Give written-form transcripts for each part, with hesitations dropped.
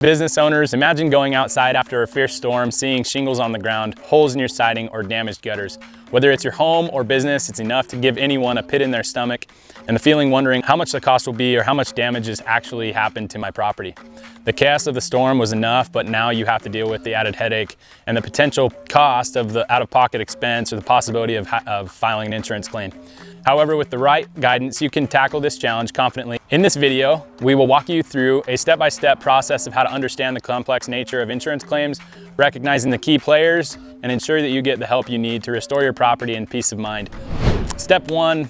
Business owners, imagine going outside after a fierce storm, seeing shingles on the ground, holes in your siding, or damaged gutters. Whether it's your home or business, it's enough to give anyone a pit in their stomach and the feeling wondering how much the cost will be or how much damage has actually happened to my property. The chaos of the storm was enough, but now you have to deal with the added headache and the potential cost of the out-of-pocket expense or the possibility of filing an insurance claim. However, with the right guidance, you can tackle this challenge confidently. In this video, we will walk you through a step-by-step process of how to understand the complex nature of insurance claims, recognizing the key players, and ensure that you get the help you need to restore your property and peace of mind. Step 1,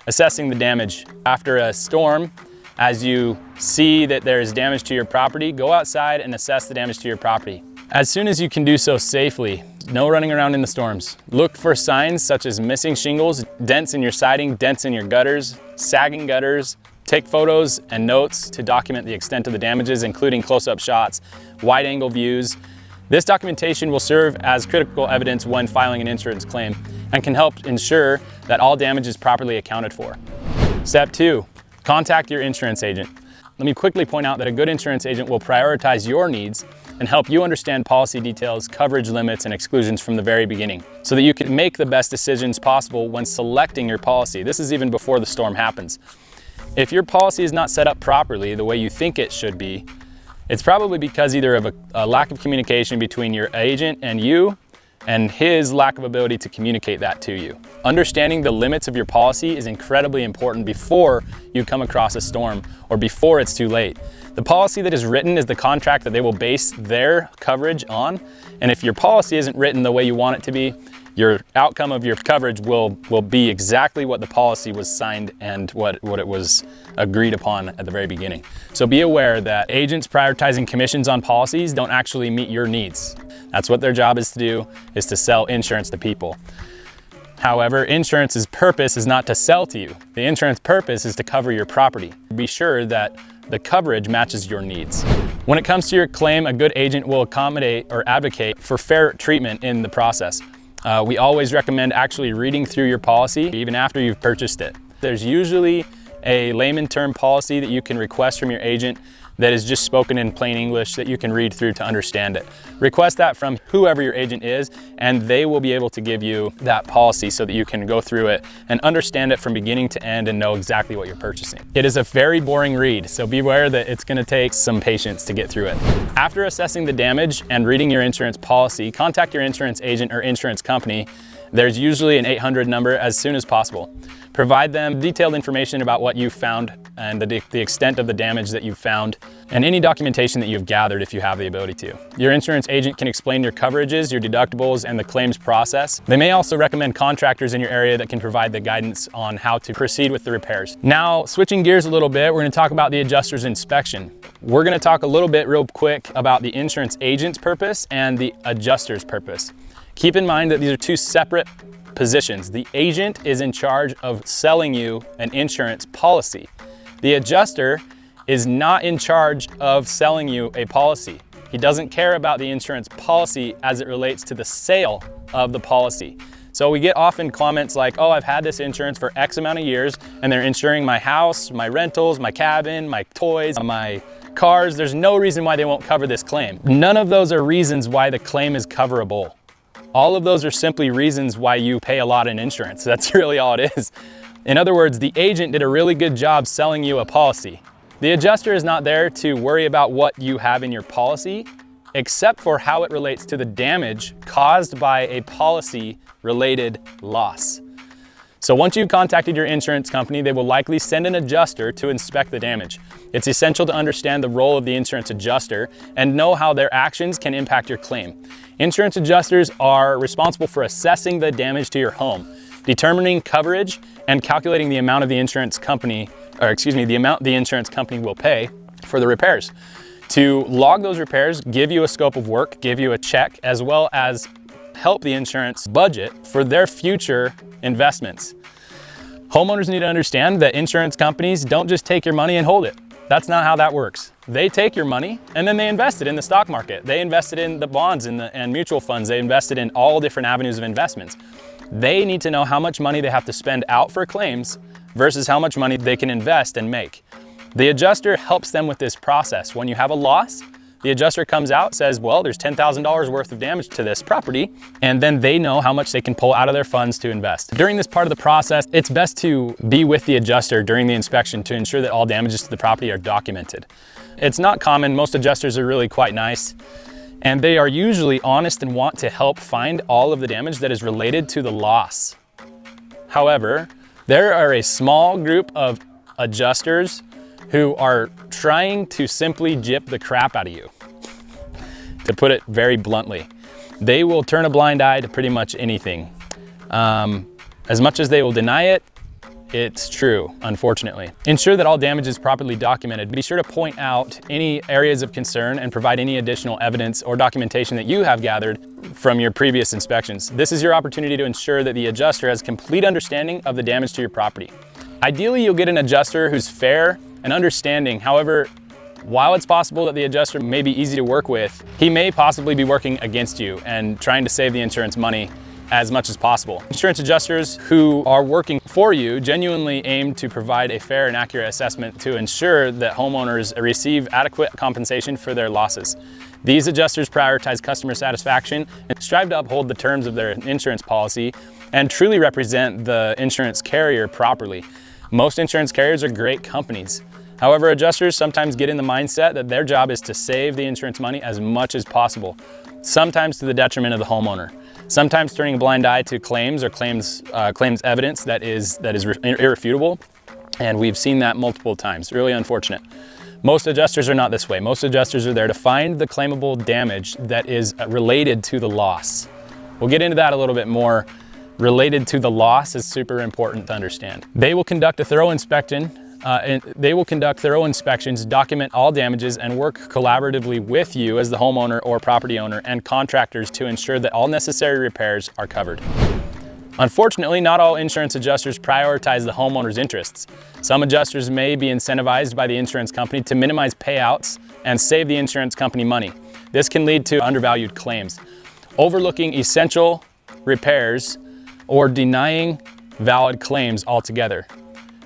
assessing the damage. After a storm, as you see that there is damage to your property, go outside and assess the damage to your property. As soon as you can do so safely, no running around in the storms. Look for signs such as missing shingles, dents in your siding, dents in your gutters, sagging gutters. Take photos and notes to document the extent of the damages, including close-up shots, wide-angle views. This documentation will serve as critical evidence when filing an insurance claim and can help ensure that all damage is properly accounted for. Step 2, contact your insurance agent. Let me quickly point out that a good insurance agent will prioritize your needs and help you understand policy details, coverage limits, and exclusions from the very beginning so that you can make the best decisions possible when selecting your policy. This is even before the storm happens. If your policy is not set up properly the way you think it should be, it's probably because either of a lack of communication between your agent and you, and his lack of ability to communicate that to you. Understanding the limits of your policy is incredibly important before you come across a storm or before it's too late. The policy that is written is the contract that they will base their coverage on, and if your policy isn't written the way you want it to be, your outcome of your coverage will be exactly what the policy was signed and what it was agreed upon at the very beginning. So be aware that agents prioritizing commissions on policies don't actually meet your needs. That's what their job is to do, is to sell insurance to people. However, insurance's purpose is not to sell to you. The insurance purpose is to cover your property. Be sure that the coverage matches your needs. When it comes to your claim, a good agent will accommodate or advocate for fair treatment in the process. We always recommend actually reading through your policy even after you've purchased it. There's usually a layman term policy that you can request from your agent that is just spoken in plain English that you can read through to understand it. Request that from whoever your agent is, and they will be able to give you that policy so that you can go through it and understand it from beginning to end and know exactly what you're purchasing. It is a very boring read, so beware that it's going to take some patience to get through it. After assessing the damage and reading your insurance policy, contact your insurance agent or insurance company. There's usually an 800 number as soon as possible. Provide them detailed information about what you've found and the extent of the damage that you've found and any documentation that you've gathered if you have the ability to. Your insurance agent can explain your coverages, your deductibles, and the claims process. They may also recommend contractors in your area that can provide the guidance on how to proceed with the repairs. Now, switching gears a little bit, we're going to talk about the adjuster's inspection. We're going to talk a little bit real quick about the insurance agent's purpose and the adjuster's purpose. Keep in mind that these are two separate positions. The agent is in charge of selling you an insurance policy. The adjuster is not in charge of selling you a policy. He doesn't care about the insurance policy as it relates to the sale of the policy. So we get often comments like, oh, I've had this insurance for X amount of years and they're insuring my house, my rentals, my cabin, my toys, my cars. There's no reason why they won't cover this claim. None of those are reasons why the claim is coverable. All of those are simply reasons why you pay a lot in insurance. That's really all it is. In other words, the agent did a really good job selling you a policy. The adjuster is not there to worry about what you have in your policy, except for how it relates to the damage caused by a policy-related loss. So once you've contacted your insurance company, they will likely send an adjuster to inspect the damage. It's essential to understand the role of the insurance adjuster and know how their actions can impact your claim. Insurance adjusters are responsible for assessing the damage to your home, determining coverage, and calculating the amount the insurance company will pay for the repairs. To log those repairs, give you a scope of work, give you a check, as well as help the insurance budget for their future investments. Homeowners need to understand that insurance companies don't just take your money and hold it. That's not how that works. They take your money and then they invest it in the stock market. They invested in the bonds and mutual funds. They invested in all different avenues of investments. They need to know how much money they have to spend out for claims versus how much money they can invest and make. The adjuster helps them with this process. When you have a loss, The adjuster comes out, says, well, there's $10,000 worth of damage to this property, and then they know how much they can pull out of their funds to invest. During this part of the process, it's best to be with the adjuster during the inspection to ensure that all damages to the property are documented. It's not common. Most adjusters are really quite nice, and they are usually honest and want to help find all of the damage that is related to the loss. However, there are a small group of adjusters who are trying to simply gyp the crap out of you, to put it very bluntly. They will turn a blind eye to pretty much anything. As much as they will deny it, it's true, unfortunately. Ensure that all damage is properly documented. Be sure to point out any areas of concern and provide any additional evidence or documentation that you have gathered from your previous inspections. This is your opportunity to ensure that the adjuster has complete understanding of the damage to your property. Ideally, you'll get an adjuster who's fair and understanding. However, while it's possible that the adjuster may be easy to work with, he may possibly be working against you and trying to save the insurance money as much as possible. Insurance adjusters who are working for you genuinely aim to provide a fair and accurate assessment to ensure that homeowners receive adequate compensation for their losses. These adjusters prioritize customer satisfaction and strive to uphold the terms of their insurance policy and truly represent the insurance carrier properly. Most insurance carriers are great companies. However, adjusters sometimes get in the mindset that their job is to save the insurance money as much as possible, sometimes to the detriment of the homeowner. Sometimes turning a blind eye to claims or claims evidence that is irrefutable, and we've seen that multiple times. Really unfortunate. Most adjusters are not this way. Most adjusters are there to find the claimable damage that is related to the loss. We'll get into that a little bit more. Related to the loss is super important to understand. They will conduct a thorough inspection. Inspections, document all damages, and work collaboratively with you as the homeowner or property owner and contractors to ensure that all necessary repairs are covered. Unfortunately, not all insurance adjusters prioritize the homeowner's interests. Some adjusters may be incentivized by the insurance company to minimize payouts and save the insurance company money. This can lead to undervalued claims, overlooking essential repairs, or denying valid claims altogether.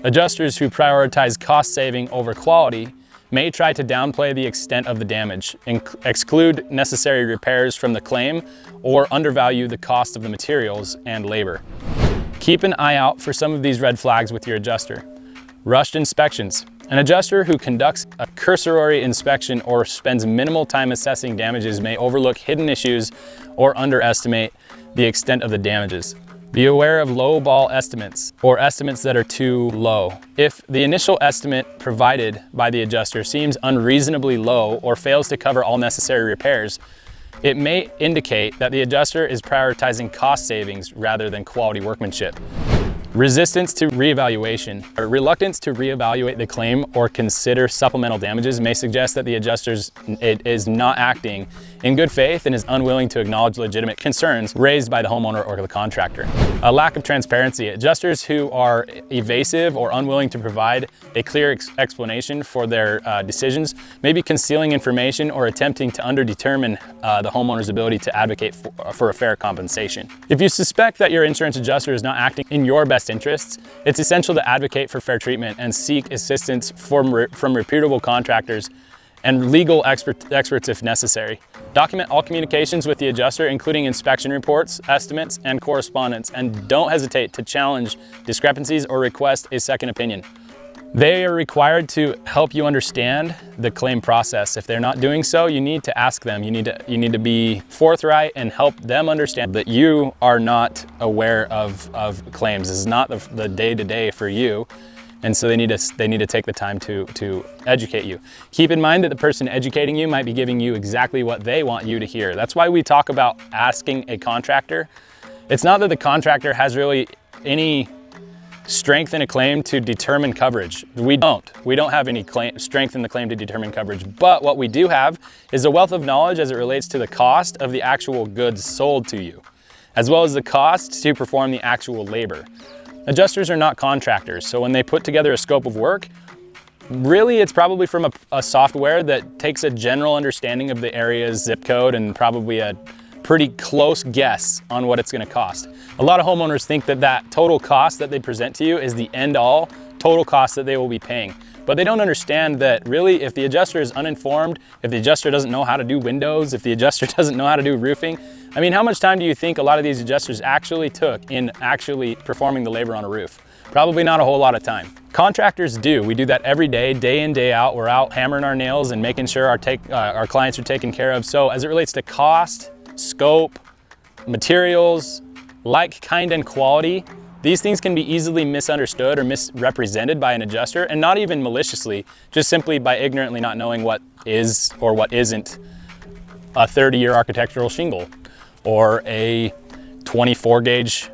Adjusters who prioritize cost saving over quality may try to downplay the extent of the damage, exclude necessary repairs from the claim, or undervalue the cost of the materials and labor. Keep an eye out for some of these red flags with your adjuster. Rushed inspections. An adjuster who conducts a cursory inspection or spends minimal time assessing damages may overlook hidden issues or underestimate the extent of the damages. Be aware of low ball estimates or estimates that are too low. If the initial estimate provided by the adjuster seems unreasonably low or fails to cover all necessary repairs, it may indicate that the adjuster is prioritizing cost savings rather than quality workmanship. Resistance to reevaluation or reluctance to reevaluate the claim or consider supplemental damages may suggest that the adjuster is not acting in good faith and is unwilling to acknowledge legitimate concerns raised by the homeowner or the contractor. A lack of transparency. Adjusters who are evasive or unwilling to provide a clear explanation for their decisions may be concealing information or attempting to underdetermine the homeowner's ability to advocate for a fair compensation. If you suspect that your insurance adjuster is not acting in your best interests, it's essential to advocate for fair treatment and seek assistance from reputable contractors and legal experts if necessary. Document all communications with the adjuster, including inspection reports, estimates, and correspondence, and don't hesitate to challenge discrepancies or request a second opinion. They are required to help you understand the claim process. If they're not doing so, you need to ask them. You need to be forthright and help them understand that you are not aware of claims. This is not the day-to-day for you. And so they need to take the time to educate you. Keep in mind that the person educating you might be giving you exactly what they want you to hear. That's why we talk about asking a contractor. It's not that the contractor has really any strength in a claim to determine coverage. We don't have any strength in the claim to determine coverage, but what we do have is a wealth of knowledge as it relates to the cost of the actual goods sold to you, as well as the cost to perform the actual labor. Adjusters are not contractors, so when they put together a scope of work, really it's probably from a software that takes a general understanding of the area's zip code and probably a pretty close guess on what it's going to cost. A lot of homeowners think that total cost that they present to you is the end all total cost that they will be paying. But they don't understand that really, if the adjuster is uninformed, if the adjuster doesn't know how to do windows, if the adjuster doesn't know how to do roofing, I mean, how much time do you think a lot of these adjusters actually took in actually performing the labor on a roof? Probably not a whole lot of time. Contractors do. We do that every day in, day out. We're out hammering our nails and making sure our clients are taken care of. So as it relates to cost, scope, materials, like, kind, and quality, these things can be easily misunderstood or misrepresented by an adjuster, and not even maliciously, just simply by ignorantly not knowing what is or what isn't a 30-year architectural shingle or a 24 gauge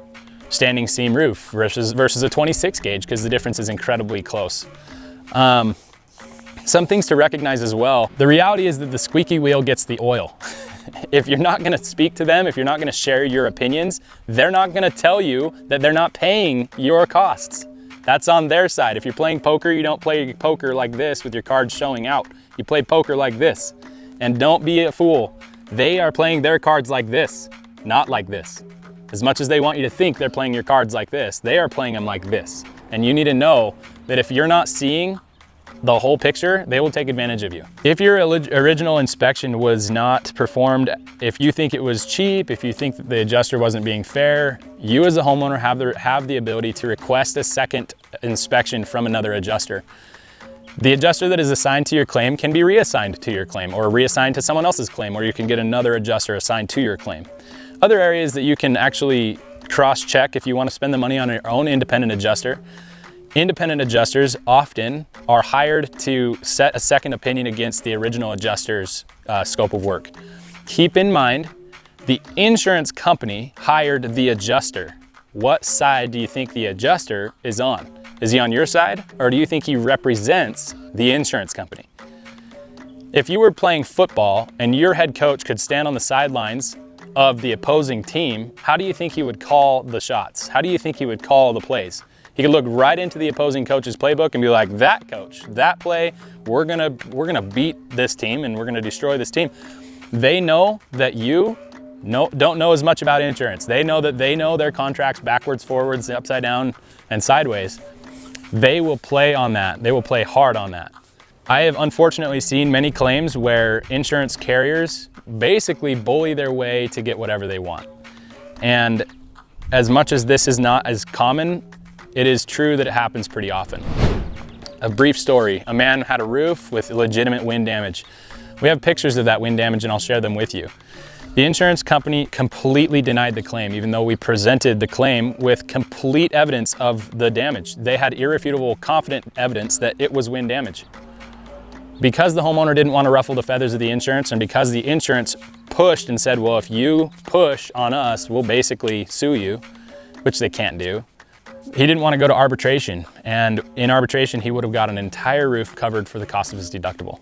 standing seam roof versus a 26 gauge, because the difference is incredibly close. Some things to recognize as well. The reality is that the squeaky wheel gets the oil. If you're not gonna speak to them, if you're not gonna share your opinions, they're not gonna tell you that they're not paying your costs. That's on their side. If you're playing poker, you don't play poker like this with your cards showing out. You play poker like this. And don't be a fool. They are playing their cards like this, not like this. As much as they want you to think they're playing your cards like this, they are playing them like this. And you need to know that if you're not seeing the whole picture, they will take advantage of you. If your original inspection was not performed, if you think it was cheap, if you think that the adjuster wasn't being fair, you as a homeowner have the ability to request a second inspection from another adjuster. The adjuster that is assigned to your claim can be reassigned to your claim, or reassigned to someone else's claim, or you can get another adjuster assigned to your claim. Other areas that you can actually cross-check if you want to spend the money on your own independent adjuster. Independent adjusters often are hired to set a second opinion against the original adjuster's scope of work. Keep in mind, the insurance company hired the adjuster. What side do you think the adjuster is on? Is he on your side, or do you think he represents the insurance company? If you were playing football and your head coach could stand on the sidelines of the opposing team, how do you think he would call the shots? How do you think he would call the plays? He could look right into the opposing coach's playbook and be like, that coach, that play, we're gonna beat this team and we're gonna destroy this team. They know that you don't know as much about insurance. They know that they know their contracts backwards, forwards, upside down, and sideways. They will play on that. They will play hard on that. I have unfortunately seen many claims where insurance carriers basically bully their way to get whatever they want. And as much as this is not as common, it is true that it happens pretty often. A brief story. A man had a roof with legitimate wind damage. We have pictures of that wind damage and I'll share them with you. The insurance company completely denied the claim, even though we presented the claim with complete evidence of the damage. They had irrefutable, confident evidence that it was wind damage. Because the homeowner didn't want to ruffle the feathers of the insurance, and because the insurance pushed and said, well, if you push on us, we'll basically sue you, which they can't do. He didn't want to go to arbitration, and in arbitration, he would have got an entire roof covered for the cost of his deductible.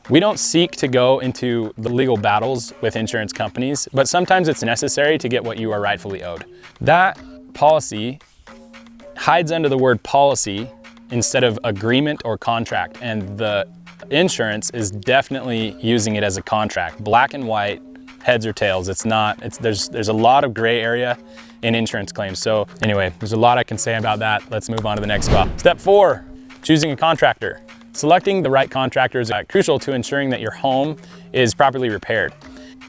We don't seek to go into the legal battles with insurance companies, but sometimes it's necessary to get what you are rightfully owed. That policy hides under the word policy instead of agreement or contract, and the insurance is definitely using it as a contract. Black and white, heads or tails. It's not, there's a lot of gray area in insurance claims. So anyway, there's a lot I can say about that. Let's move on to the next spot. Step 4, choosing a contractor. Selecting the right contractor is crucial to ensuring that your home is properly repaired.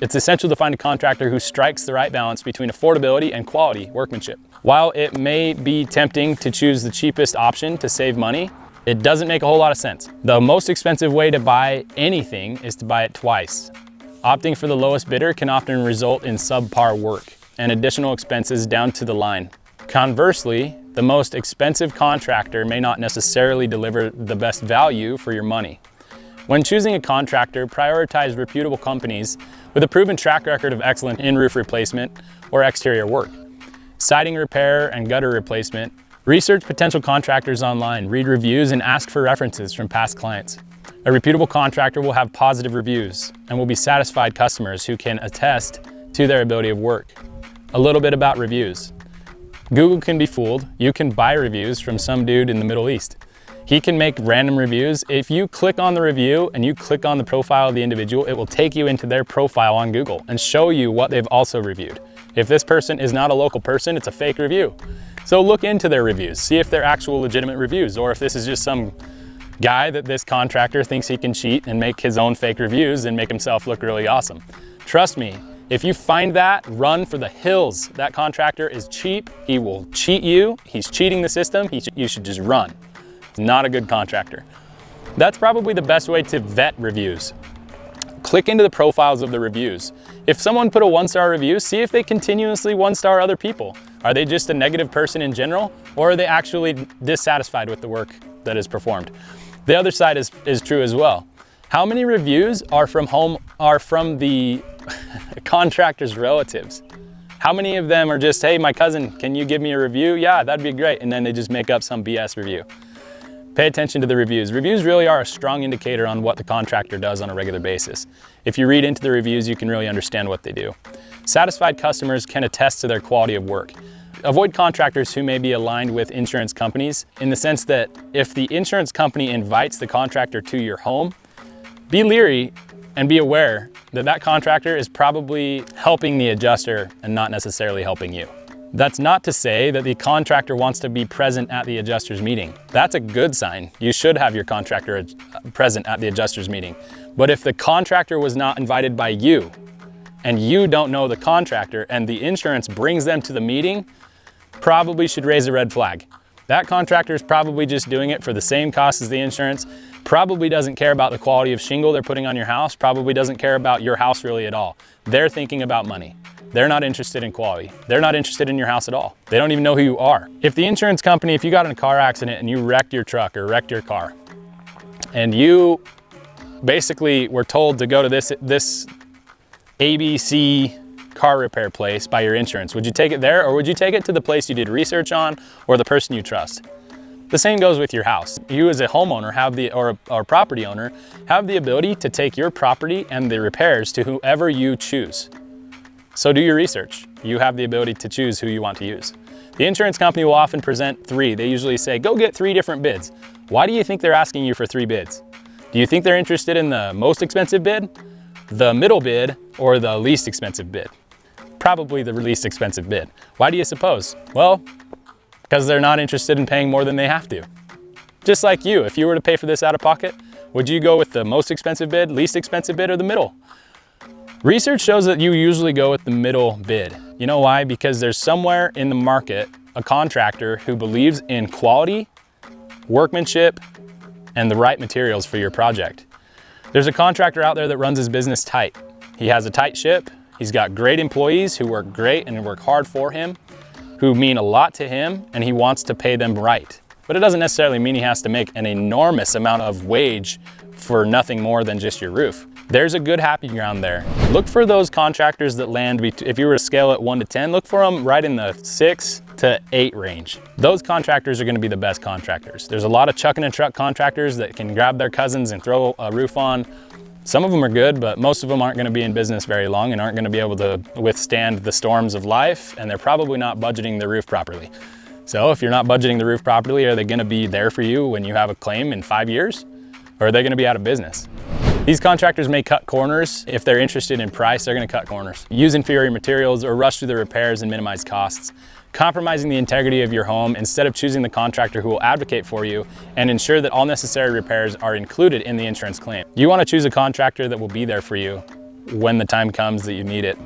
It's essential to find a contractor who strikes the right balance between affordability and quality workmanship. While it may be tempting to choose the cheapest option to save money, it doesn't make a whole lot of sense. The most expensive way to buy anything is to buy it twice. Opting for the lowest bidder can often result in subpar work and additional expenses down to the line. Conversely, the most expensive contractor may not necessarily deliver the best value for your money. When choosing a contractor, prioritize reputable companies with a proven track record of excellence in roof replacement or exterior work. Siding repair and gutter replacement. Research potential contractors online, read reviews, and ask for references from past clients. A reputable contractor will have positive reviews and will be satisfied customers who can attest to their ability of work. A little bit about reviews. Google can be fooled. You can buy reviews from some dude in the Middle East. He can make random reviews. If you click on the review and you click on the profile of the individual, it will take you into their profile on Google and show you what they've also reviewed. If this person is not a local person, it's a fake review. So look into their reviews, see if they're actual legitimate reviews, or if this is just some guy that this contractor thinks he can cheat and make his own fake reviews and make himself look really awesome. Trust me, if you find that, run for the hills. That contractor is cheap. He will cheat you. He's cheating the system. You should just run. He's not a good contractor. That's probably the best way to vet reviews. Click into the profiles of the reviews. If someone put a 1-star review, see if they continuously 1-star other people. Are they just a negative person in general, or are they actually dissatisfied with the work that is performed? The other side is true as well. How many reviews are from the contractor's relatives? How many of them are just, hey, my cousin, can you give me a review? Yeah, that'd be great. And then they just make up some BS review. Pay attention to the reviews. Reviews really are a strong indicator on what the contractor does on a regular basis. If you read into the reviews, you can really understand what they do. Satisfied customers can attest to their quality of work. Avoid contractors who may be aligned with insurance companies, in the sense that if the insurance company invites the contractor to your home, be leery and be aware that that contractor is probably helping the adjuster and not necessarily helping you. That's not to say that the contractor wants to be present at the adjuster's meeting. That's a good sign. You should have your contractor present at the adjuster's meeting. But if the contractor was not invited by you, and you don't know the contractor, and the insurance brings them to the meeting, probably should raise a red flag. That contractor is probably just doing it for the same cost as the insurance, probably doesn't care about the quality of shingle they're putting on your house, probably doesn't care about your house really at all. They're thinking about money. They're not interested in quality. They're not interested in your house at all. They don't even know who you are. If the insurance company, if you got in a car accident and you wrecked your truck or wrecked your car, and you basically were told to go to this ABC car repair place by your insurance, would you take it there, or would you take it to the place you did research on, or the person you trust? The same goes with your house. You as a homeowner or property owner have the ability to take your property and the repairs to whoever you choose. So do your research. You have the ability to choose who you want to use. The insurance company will often present 3. They usually say, go get 3 different bids. Why do you think they're asking you for 3 bids? Do you think they're interested in the most expensive bid, the middle bid, or the least expensive bid? Probably the least expensive bid. Why do you suppose? Well, because they're not interested in paying more than they have to. Just like you, if you were to pay for this out of pocket, would you go with the most expensive bid, least expensive bid, or the middle? Research shows that you usually go with the middle bid. You know why? Because there's somewhere in the market a contractor who believes in quality, workmanship, and the right materials for your project. There's a contractor out there that runs his business tight. He has a tight ship. He's got great employees who work great and work hard for him, who mean a lot to him, and he wants to pay them right. But it doesn't necessarily mean he has to make an enormous amount of wage for nothing more than just your roof. There's a good happy ground there. Look for those contractors that land, if you were to scale it 1 to 10, look for them right in the 6 to 8 range. Those contractors are gonna be the best contractors. There's a lot of chuck in a truck contractors that can grab their cousins and throw a roof on. Some of them are good, but most of them aren't gonna be in business very long and aren't gonna be able to withstand the storms of life, and they're probably not budgeting the roof properly. So if you're not budgeting the roof properly, are they gonna be there for you when you have a claim in 5 years? Or are they gonna be out of business? These contractors may cut corners. If they're interested in price, they're gonna cut corners. Use inferior materials or rush through the repairs and minimize costs. Compromising the integrity of your home instead of choosing the contractor who will advocate for you and ensure that all necessary repairs are included in the insurance claim. You wanna choose a contractor that will be there for you when the time comes that you need it.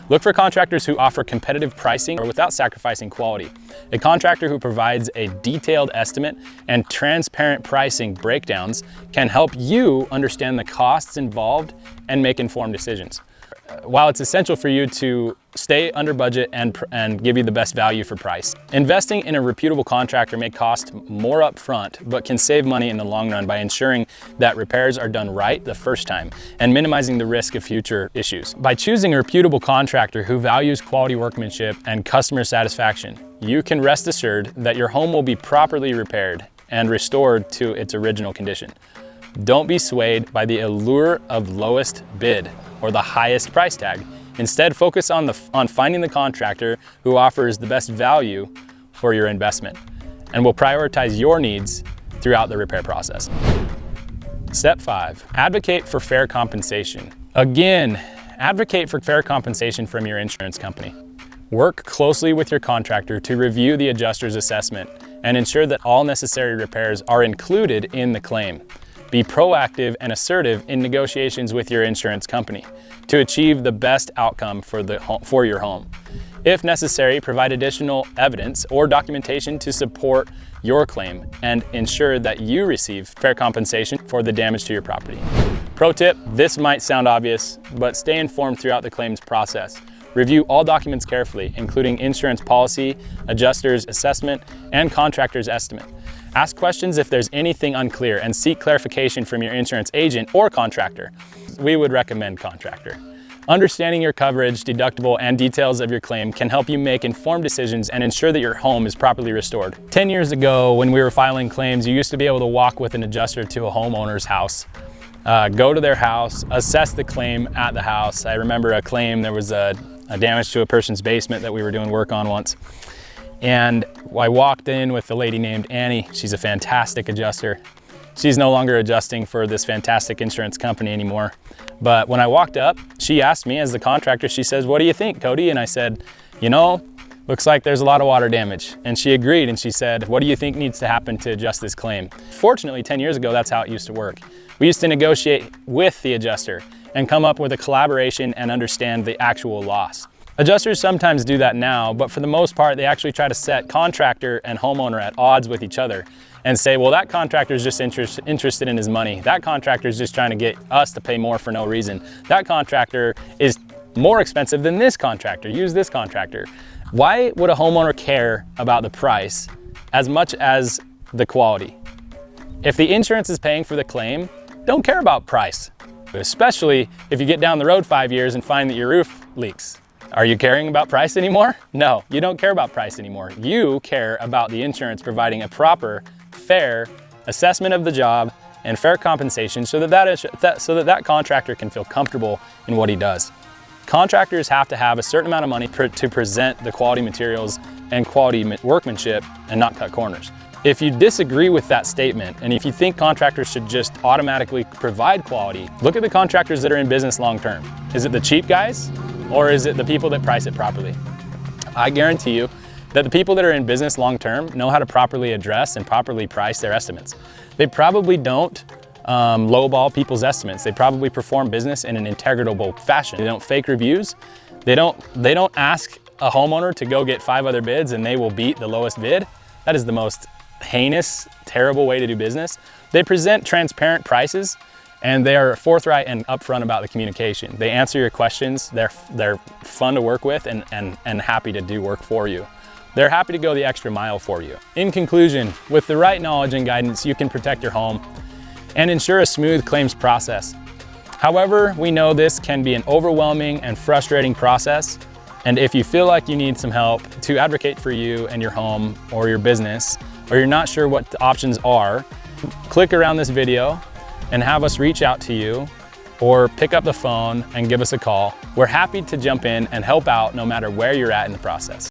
Look for contractors who offer competitive pricing or without sacrificing quality. A contractor who provides a detailed estimate and transparent pricing breakdowns can help you understand the costs involved and make informed decisions. While it's essential for you to stay under budget and give you the best value for price. Investing in a reputable contractor may cost more upfront, but can save money in the long run by ensuring that repairs are done right the first time and minimizing the risk of future issues. By choosing a reputable contractor who values quality workmanship and customer satisfaction, you can rest assured that your home will be properly repaired and restored to its original condition. Don't be swayed by the allure of lowest bid or the highest price tag. Instead, focus on finding the contractor who offers the best value for your investment and will prioritize your needs throughout the repair process. Step 5, advocate for fair compensation. Again, advocate for fair compensation from your insurance company. Work closely with your contractor to review the adjuster's assessment and ensure that all necessary repairs are included in the claim. Be proactive and assertive in negotiations with your insurance company to achieve the best outcome for your home. If necessary, provide additional evidence or documentation to support your claim and ensure that you receive fair compensation for the damage to your property. Pro tip, this might sound obvious, but stay informed throughout the claims process. Review all documents carefully, including insurance policy, adjuster's assessment, and contractor's estimate. Ask questions if there's anything unclear and seek clarification from your insurance agent or contractor. We would recommend contractor. Understanding your coverage, deductible, and details of your claim can help you make informed decisions and ensure that your home is properly restored. 10 years ago, when we were filing claims, you used to be able to walk with an adjuster to a homeowner's house, go to their house, assess the claim at the house. I remember a claim, there was a damage to a person's basement that we were doing work on once. And I walked in with a lady named Annie. She's a fantastic adjuster. She's no longer adjusting for this fantastic insurance company anymore. But when I walked up, she asked me as the contractor, she says, "What do you think, Cody?" And I said, "You know, looks like there's a lot of water damage." And she agreed and she said, "What do you think needs to happen to adjust this claim?" Fortunately, 10 years ago, that's how it used to work. We used to negotiate with the adjuster and come up with a collaboration and understand the actual loss. Adjusters sometimes do that now, but for the most part, they actually try to set contractor and homeowner at odds with each other and say, well, that contractor is just interested in his money. That contractor is just trying to get us to pay more for no reason. That contractor is more expensive than this contractor. Use this contractor. Why would a homeowner care about the price as much as the quality? If the insurance is paying for the claim, don't care about price, especially if you get down the road 5 years and find that your roof leaks. Are you caring about price anymore? No, you don't care about price anymore. You care about the insurance providing a proper, fair assessment of the job and fair compensation so that contractor can feel comfortable in what he does. Contractors have to have a certain amount of money to present the quality materials and quality workmanship and not cut corners. If you disagree with that statement, and if you think contractors should just automatically provide quality, look at the contractors that are in business long term. Is it the cheap guys? Or is it the people that price it properly? I guarantee you that the people that are in business long term know how to properly address and properly price their estimates. They probably don't lowball people's estimates. They probably perform business in an integrable fashion. They don't fake reviews. They don't ask a homeowner to go get 5 other bids and they will beat the lowest bid. That is the most heinous, terrible way to do business. They present transparent prices and they are forthright and upfront about the communication. They answer your questions. They're fun to work with and happy to do work for you. They're happy to go the extra mile for you. In conclusion, with the right knowledge and guidance, you can protect your home and ensure a smooth claims process. However, we know this can be an overwhelming and frustrating process. And if you feel like you need some help to advocate for you and your home or your business, or you're not sure what the options are, click around this video and have us reach out to you or pick up the phone and give us a call. We're happy to jump in and help out no matter where you're at in the process.